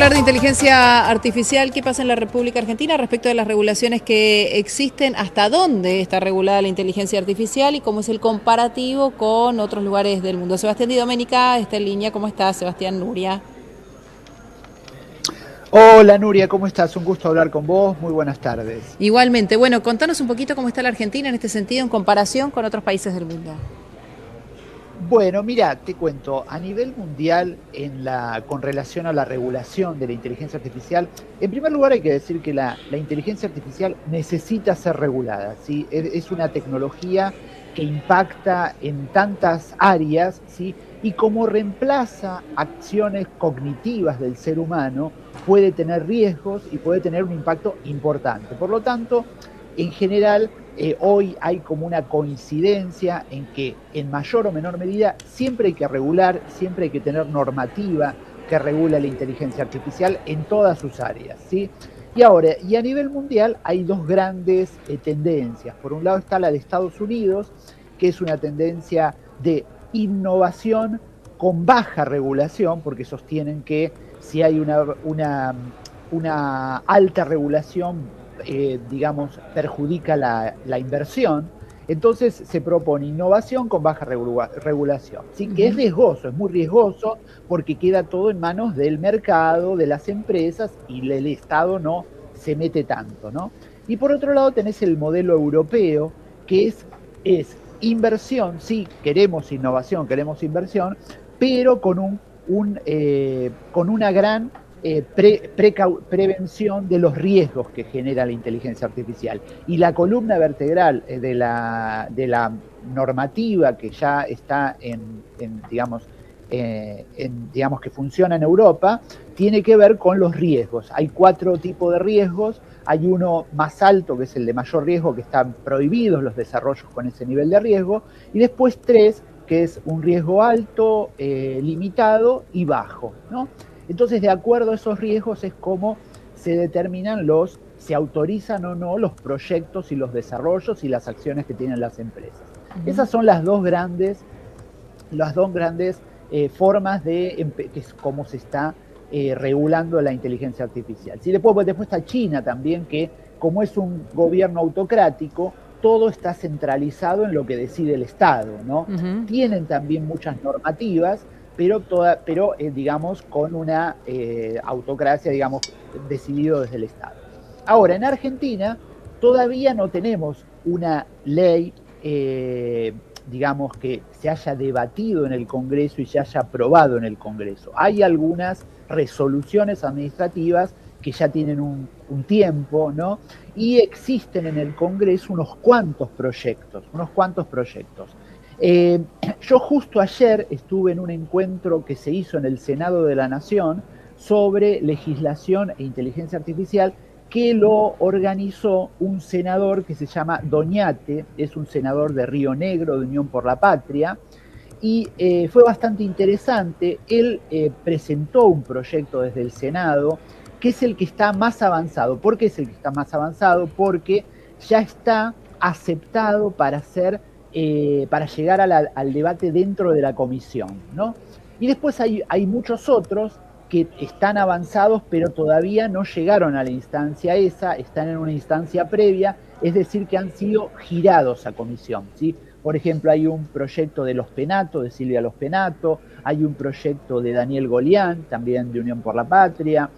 hablar de inteligencia artificial. ¿Qué pasa en la República Argentina respecto de las regulaciones que existen? ¿Hasta dónde está regulada la inteligencia artificial y cómo es el comparativo con otros lugares del mundo? Sebastián Di Domenica está en línea. ¿Cómo está, Sebastián? Nuria. Hola Nuria, ¿cómo estás? Un gusto hablar con vos, muy buenas tardes. Igualmente. Bueno, contanos un poquito cómo está la Argentina en este sentido en comparación con otros países del mundo. Bueno, mira, te cuento, a nivel mundial, con relación a la regulación de la inteligencia artificial, en primer lugar hay que decir que la inteligencia artificial necesita ser regulada, ¿sí? Es una tecnología que impacta en tantas áreas, ¿sí? Y como reemplaza acciones cognitivas del ser humano, puede tener riesgos y puede tener un impacto importante. Por lo tanto, en general, hoy hay como una coincidencia en que en mayor o menor medida siempre hay que regular, siempre hay que tener normativa que regula la inteligencia artificial en todas sus áreas, ¿sí? Y ahora, y a nivel mundial hay dos grandes tendencias. Por un lado está la de Estados Unidos, que es una tendencia de innovación con baja regulación, porque sostienen que si hay una alta regulación, digamos, perjudica la inversión. Entonces se propone innovación con baja regulación, ¿sí? Que es riesgoso, es muy riesgoso porque queda todo en manos del mercado, de las empresas, y el Estado no se mete tanto, ¿no? Y por otro lado tenés el modelo europeo, que es inversión, sí, queremos innovación, queremos inversión, pero con una gran prevención de los riesgos que genera la inteligencia artificial. Y la columna vertebral de la normativa que ya está digamos, digamos, que funciona en Europa, tiene que ver con los riesgos. Hay 4 tipos de riesgos. Hay uno más alto, que es el de mayor riesgo, que están prohibidos los desarrollos con ese nivel de riesgo, y después 3, que es un riesgo alto, limitado y bajo, ¿no? Entonces, de acuerdo a esos riesgos es como se determinan se autorizan o no los proyectos y los desarrollos y las acciones que tienen las empresas. Esas son las dos grandes formas de que es cómo se está regulando la inteligencia artificial. Sí, después está China también, que como es un gobierno autocrático, todo está centralizado en lo que decide el Estado, ¿no? Tienen también muchas normativas, pero digamos, con una autocracia, digamos, decidido desde el Estado. Ahora, en Argentina todavía no tenemos una ley, digamos, que se haya debatido en el Congreso y se haya aprobado en el Congreso. Hay algunas resoluciones administrativas que ya tienen un tiempo, ¿no? Y existen en el Congreso unos cuantos proyectos. Yo justo ayer estuve en un encuentro que se hizo en el Senado de la Nación sobre legislación e inteligencia artificial, que lo organizó un senador que se llama Doñate, es un senador de Río Negro, de Unión por la Patria, y fue bastante interesante. Él presentó un proyecto desde el Senado, que es el que está más avanzado. ¿Por qué es el que está más avanzado? Porque ya está aceptado para llegar al debate dentro de la comisión, ¿no? Y después hay muchos otros que están avanzados, pero todavía no llegaron a la instancia esa, están en una instancia previa, es decir, que han sido girados a comisión, ¿sí? Por ejemplo, hay un proyecto de Los Penato, de Silvia Los Penato, hay un proyecto de Daniel Golián, también de Unión por la Patria,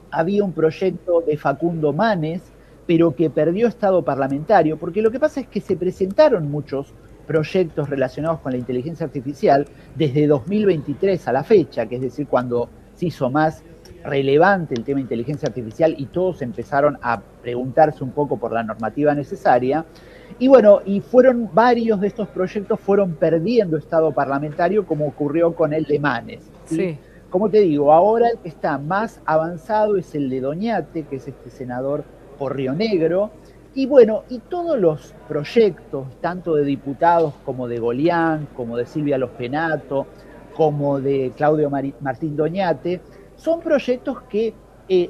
había un proyecto de Facundo Manes, pero que perdió estado parlamentario, porque lo que pasa es que se presentaron muchos proyectos relacionados con la inteligencia artificial desde 2023 a la fecha, que es decir, cuando se hizo más relevante el tema de inteligencia artificial y todos empezaron a preguntarse un poco por la normativa necesaria. Y bueno, y varios de estos proyectos fueron perdiendo estado parlamentario, como ocurrió con el de Manes, ¿sí? Sí. Como te digo, ahora el que está más avanzado es el de Doñate, que es este senador por Río Negro. Y bueno, y todos los proyectos, tanto de diputados como de Golián, como de Silvia Los Penato, como de Claudio Martín Doñate, son proyectos que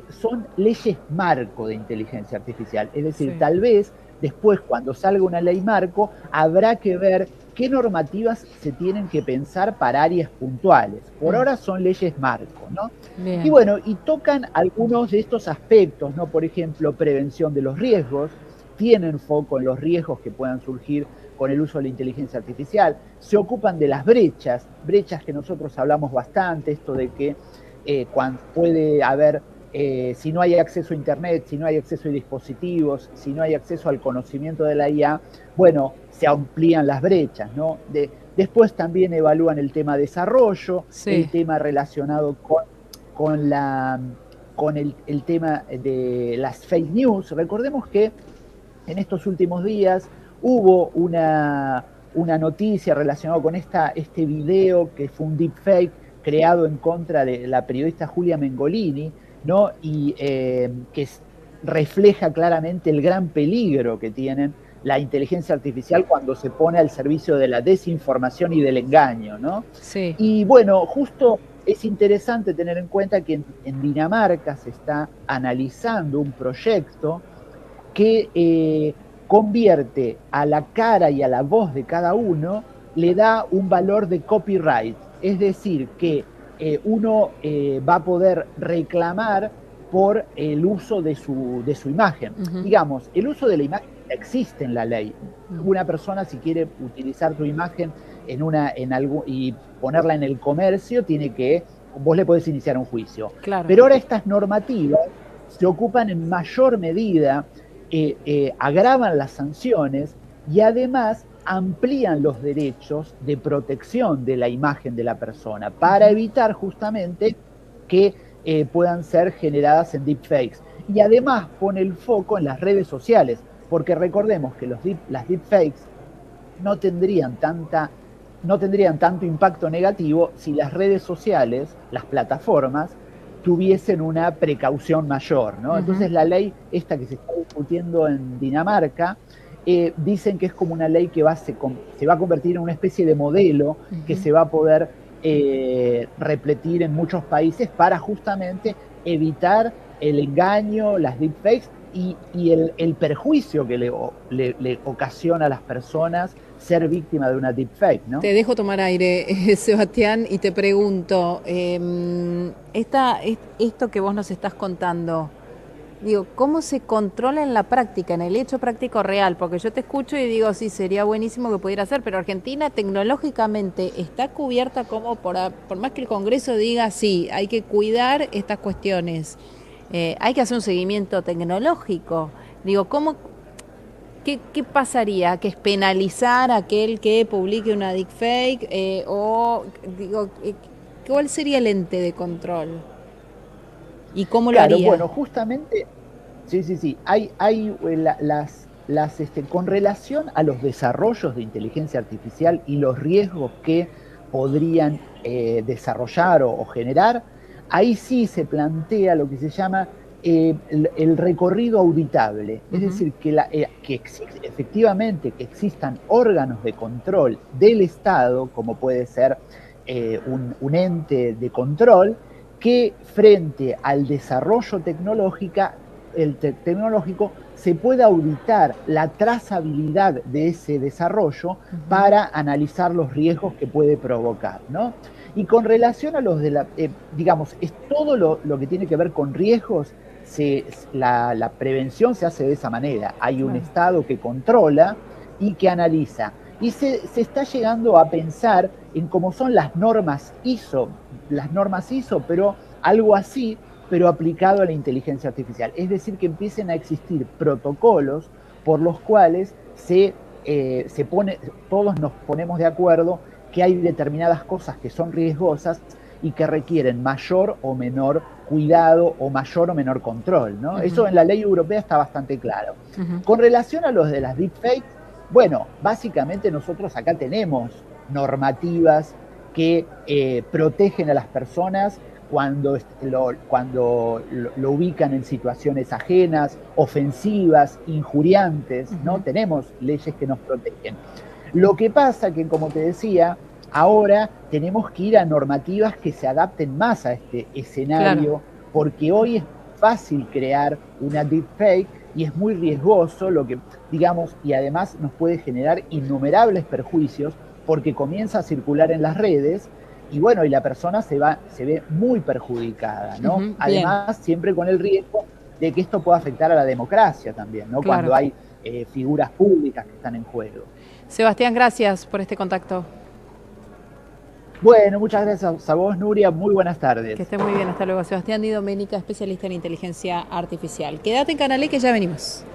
son leyes marco de inteligencia artificial. Es decir, tal vez después, cuando salga una ley marco, habrá que ver qué normativas se tienen que pensar para áreas puntuales. Por ahora son leyes marco, ¿no? Bien. Y bueno, y tocan algunos de estos aspectos, ¿no? Por ejemplo, prevención de los riesgos, tienen foco en los riesgos que puedan surgir con el uso de la inteligencia artificial, se ocupan de las brechas que nosotros hablamos bastante, esto de que cuando puede haber, si no hay acceso a Internet, si no hay acceso a dispositivos, si no hay acceso al conocimiento de la IA, bueno, se amplían las brechas, ¿no? Después también evalúan el tema desarrollo, Sí. el tema relacionado con el tema de las fake news. Recordemos que en estos últimos días hubo una noticia relacionada con este video que fue un deepfake creado en contra de la periodista Julia Mengolini, ¿no? Y que refleja claramente el gran peligro que tienen la inteligencia artificial cuando se pone al servicio de la desinformación y del engaño, ¿no? Sí. Y bueno, justo es interesante tener en cuenta que en Dinamarca se está analizando un proyecto que convierte a la cara y a la voz de cada uno, le da un valor de copyright. Es decir, que uno va a poder reclamar por el uso de su imagen. Digamos, el uso de la imagen existe en la ley. Una persona, si quiere utilizar tu imagen y ponerla en el comercio, vos le podés iniciar un juicio. Claro. Pero ahora estas normativas se ocupan en mayor medida, agravan las sanciones y además amplían los derechos de protección de la imagen de la persona para evitar justamente que puedan ser generadas en deepfakes. Y además pone el foco en las redes sociales, porque recordemos que las deepfakes no tendrían tanto impacto negativo si las redes sociales, las plataformas, tuviesen una precaución mayor, ¿no? Entonces la ley esta que se está discutiendo en Dinamarca, dicen que es como una ley que se va a convertir en una especie de modelo que se va a poder repetir en muchos países para justamente evitar el engaño, las deepfakes y el perjuicio que le ocasiona a las personas ser víctima de una deepfake, ¿no? Te dejo tomar aire, Sebastián, y te pregunto, esto que vos nos estás contando, digo, ¿cómo se controla en la práctica, en el hecho práctico real? Porque yo te escucho y digo, sí, sería buenísimo que pudiera ser, pero Argentina tecnológicamente está cubierta como, por más que el Congreso diga, sí, hay que cuidar estas cuestiones, hay que hacer un seguimiento tecnológico. Digo, ¿qué pasaría? ¿Que es penalizar a aquel que publique una deepfake? ¿Cuál sería el ente de control? ¿Y cómo lo haría? Bueno, justamente, sí. Hay con relación a los desarrollos de inteligencia artificial y los riesgos que podrían desarrollar o generar, ahí sí se plantea lo que se llama el recorrido auditable, es decir, efectivamente que existan órganos de control del Estado, como puede ser un ente de control, que frente al desarrollo tecnológico se pueda auditar la trazabilidad de ese desarrollo para analizar los riesgos que puede provocar, ¿no? Y con relación a los de digamos, es todo lo que tiene que ver con riesgos, la prevención se hace de esa manera. Hay un Estado que controla y que analiza. Y se está llegando a pensar en cómo son las normas ISO, pero algo así, pero aplicado a la inteligencia artificial. Es decir, que empiecen a existir protocolos por los cuales todos nos ponemos de acuerdo que hay determinadas cosas que son riesgosas y que requieren mayor o menor cuidado o mayor o menor control, ¿no? Eso en la ley europea está bastante claro. Con relación a los de las deepfakes, bueno, básicamente nosotros acá tenemos normativas que protegen a las personas cuando lo ubican en situaciones ajenas, ofensivas, injuriantes, ¿no? Tenemos leyes que nos protegen. Lo que pasa que, como te decía, ahora tenemos que ir a normativas que se adapten más a este escenario, porque hoy es fácil crear una deepfake y es muy riesgoso y además nos puede generar innumerables perjuicios porque comienza a circular en las redes y bueno, y la persona se ve muy perjudicada, ¿no? Además, siempre con el riesgo de que esto pueda afectar a la democracia también, ¿no? Claro. Cuando hay figuras públicas que están en juego. Sebastián, gracias por este contacto. Bueno, muchas gracias a vos, Nuria. Muy buenas tardes. Que esté muy bien. Hasta luego. Sebastián Di Domenica, especialista en inteligencia artificial. Quédate en Canal E que ya venimos.